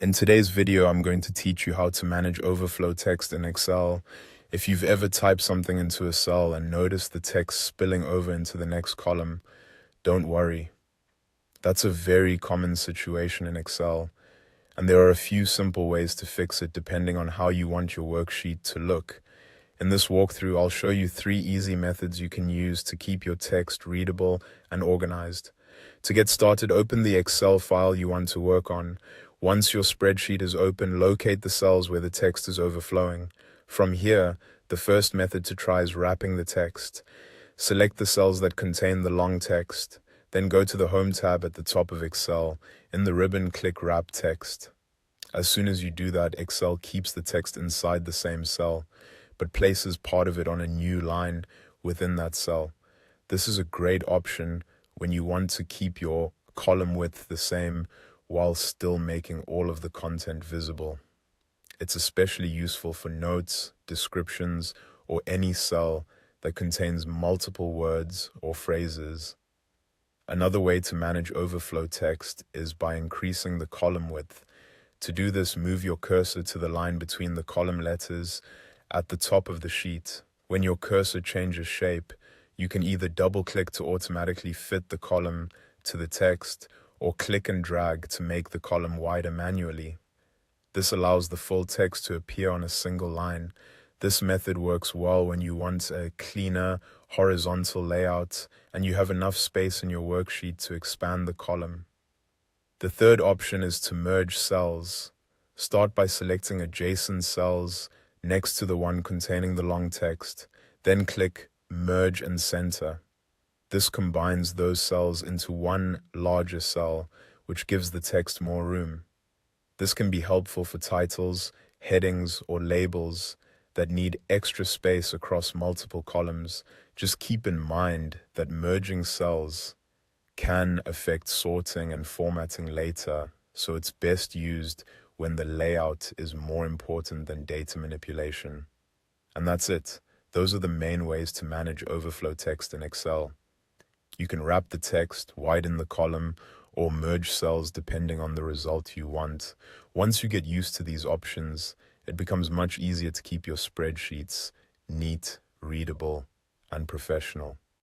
In today's video, I'm going to teach you how to manage overflow text in Excel. If you've ever typed something into a cell and noticed the text spilling over into the next column, don't worry. That's a very common situation in Excel, and there are a few simple ways to fix it depending on how you want your worksheet to look. In this walkthrough, I'll show you 3 easy methods you can use to keep your text readable and organized. To get started, open the Excel file you want to work on. Once your spreadsheet is open, locate the cells where the text is overflowing. From here, the first method to try is wrapping the text. Select the cells that contain the long text. Then go to the Home tab at the top of Excel. In the ribbon, click Wrap Text. As soon as you do that, Excel keeps the text inside the same cell, but places part of it on a new line within that cell. This is a great option when you want to keep your column width the same while still making all of the content visible. It's especially useful for notes, descriptions, or any cell that contains multiple words or phrases. Another way to manage overflow text is by increasing the column width. To do this, move your cursor to the line between the column letters at the top of the sheet. When your cursor changes shape, you can either double-click to automatically fit the column to the text, or click and drag to make the column wider manually. This allows the full text to appear on a single line. This method works well when you want a cleaner, horizontal layout and you have enough space in your worksheet to expand the column. The third option is to merge cells. Start by selecting adjacent cells next to the one containing the long text, then click Merge and Center. This combines those cells into one larger cell, which gives the text more room. This can be helpful for titles, headings, or labels that need extra space across multiple columns. Just keep in mind that merging cells can affect sorting and formatting later, so it's best used when the layout is more important than data manipulation. And that's it. Those are the main ways to manage overflow text in Excel. You can wrap the text, widen the column, or merge cells depending on the result you want. Once you get used to these options, it becomes much easier to keep your spreadsheets neat, readable, and professional.